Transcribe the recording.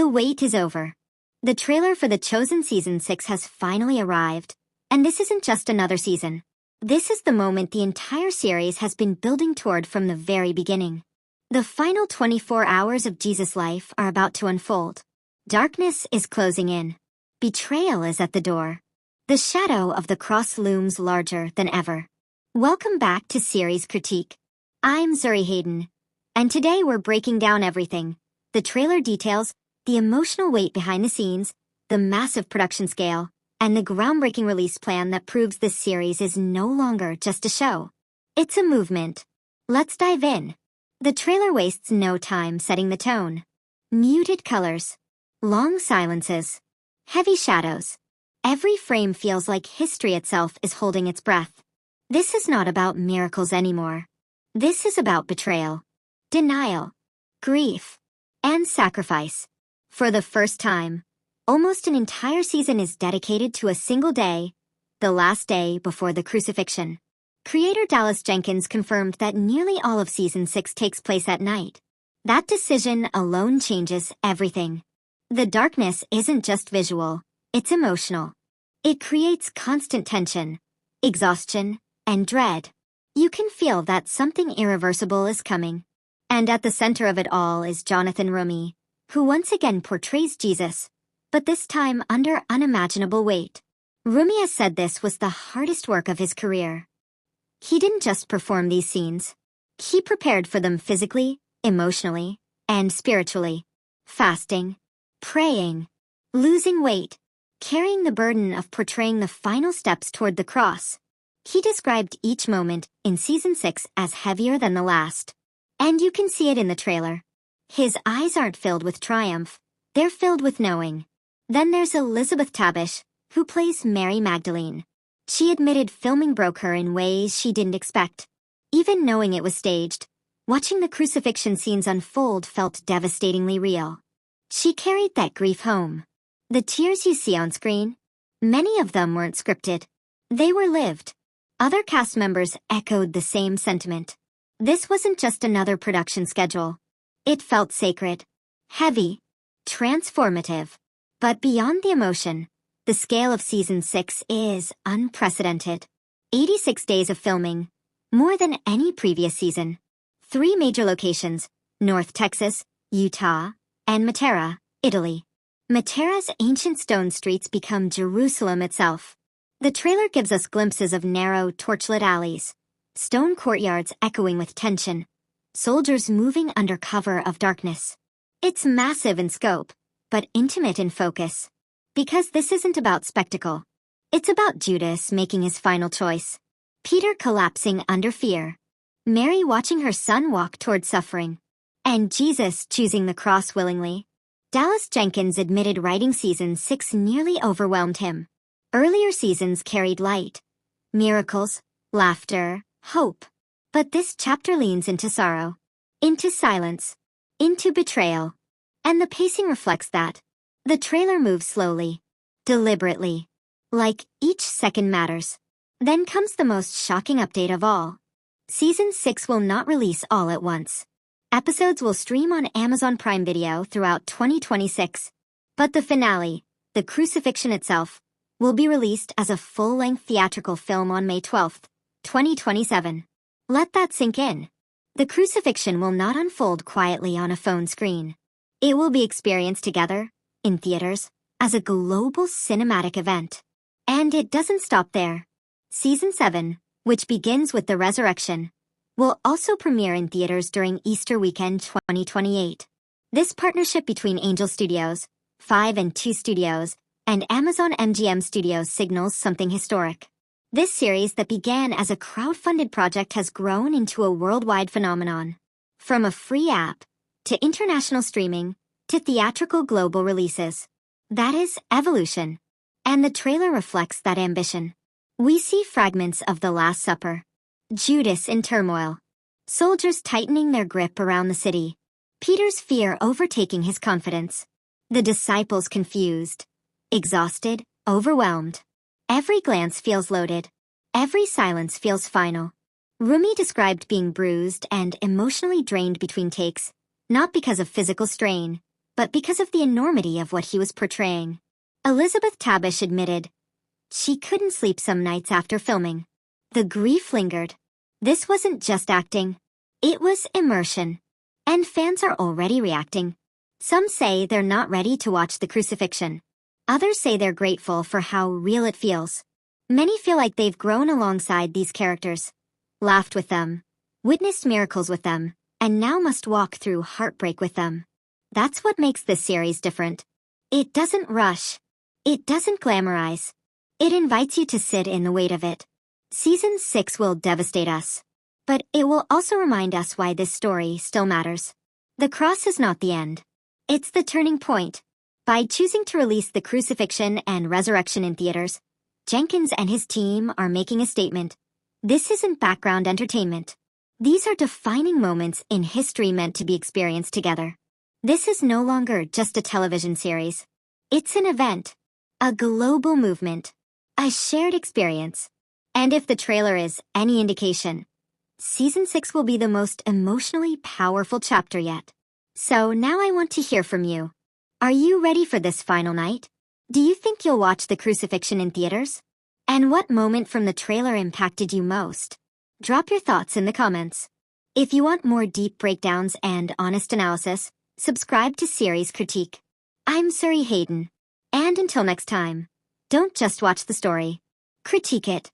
The wait is over. The trailer for The Chosen Season 6 has finally arrived, and this isn't just another season. This is the moment the entire series has been building toward from the very beginning. The final 24 hours of Jesus' life are about to unfold. Darkness is closing in. Betrayal is at the door. The shadow of the cross looms larger than ever. Welcome back to Series Critique. I'm Zuri Hayden, and today we're breaking down everything. The trailer details, the emotional weight behind the scenes, the massive production scale, and the groundbreaking release plan that proves this series is no longer just a show. It's a movement. Let's dive in. The trailer wastes no time setting the tone. Muted colors, long silences, heavy shadows. Every frame feels like history itself is holding its breath. This is not about miracles anymore. This is about betrayal, denial, grief, and sacrifice. For the first time, almost an entire season is dedicated to a single day, the last day before the crucifixion. Creator Dallas Jenkins confirmed that nearly all of Season 6 takes place at night. That decision alone changes everything. The darkness isn't just visual, it's emotional. It creates constant tension, exhaustion, and dread. You can feel that something irreversible is coming. And at the center of it all is Jonathan Roumie, who once again portrays Jesus, but this time under unimaginable weight. Roumie has said this was the hardest work of his career. He didn't just perform these scenes. He prepared for them physically, emotionally, and spiritually. Fasting, praying, losing weight, carrying the burden of portraying the final steps toward the cross. He described each moment in Season 6 as heavier than the last. And you can see it in the trailer. His eyes aren't filled with triumph, they're filled with knowing. Then there's Elizabeth Tabish, who plays Mary Magdalene. She admitted filming broke her in ways she didn't expect. Even knowing it was staged, watching the crucifixion scenes unfold felt devastatingly real. She carried that grief home. The tears you see on screen, many of them weren't scripted. They were lived. Other cast members echoed the same sentiment. This wasn't just another production schedule. It felt sacred, heavy, transformative. But beyond the emotion, the scale of Season 6 is unprecedented. 86 days of filming, more than any previous season. 3 major locations, North Texas, Utah, and Matera, Italy. Matera's ancient stone streets become Jerusalem itself. The trailer gives us glimpses of narrow, torchlit alleys, stone courtyards echoing with tension, soldiers moving under cover of darkness. It's massive in scope, but intimate in focus. Because this isn't about spectacle. It's about Judas making his final choice. Peter collapsing under fear. Mary watching her son walk toward suffering. And Jesus choosing the cross willingly. Dallas Jenkins admitted writing Season 6 nearly overwhelmed him. Earlier seasons carried light, miracles, laughter, hope. But this chapter leans into sorrow, into silence, into betrayal. And the pacing reflects that. The trailer moves slowly, deliberately, like each second matters. Then comes the most shocking update of all. Season 6 will not release all at once. Episodes will stream on Amazon Prime Video throughout 2026. But the finale, the crucifixion itself, will be released as a full-length theatrical film on May 12, 2027. Let that sink in. The crucifixion will not unfold quietly on a phone screen. It will be experienced together, in theaters, as a global cinematic event. And it doesn't stop there. Season 7, which begins with the resurrection, will also premiere in theaters during Easter weekend 2028. This partnership between Angel Studios, 5 and 2 Studios, and Amazon MGM Studios signals something historic. This series that began as a crowd-funded project has grown into a worldwide phenomenon. From a free app, to international streaming, to theatrical global releases. That is evolution. And the trailer reflects that ambition. We see fragments of the Last Supper. Judas in turmoil. Soldiers tightening their grip around the city. Peter's fear overtaking his confidence. The disciples confused, exhausted, overwhelmed. Every glance feels loaded. Every silence feels final. Roumie described being bruised and emotionally drained between takes, not because of physical strain, but because of the enormity of what he was portraying. Elizabeth Tabish admitted she couldn't sleep some nights after filming. The grief lingered. This wasn't just acting. It was immersion. And fans are already reacting. Some say they're not ready to watch the crucifixion. Others say they're grateful for how real it feels. Many feel like they've grown alongside these characters, laughed with them, witnessed miracles with them, and now must walk through heartbreak with them. That's what makes this series different. It doesn't rush. It doesn't glamorize. It invites you to sit in the weight of it. Season 6 will devastate us. But it will also remind us why this story still matters. The cross is not the end. It's the turning point. By choosing to release The Crucifixion and Resurrection in theaters, Jenkins and his team are making a statement. This isn't background entertainment. These are defining moments in history meant to be experienced together. This is no longer just a television series. It's an event, a global movement, a shared experience. And if the trailer is any indication, Season 6 will be the most emotionally powerful chapter yet. So now I want to hear from you. Are you ready for this final night? Do you think you'll watch The Crucifixion in theaters? And what moment from the trailer impacted you most? Drop your thoughts in the comments. If you want more deep breakdowns and honest analysis, subscribe to Series Critique. I'm Suri Hayden. And until next time, don't just watch the story. Critique it.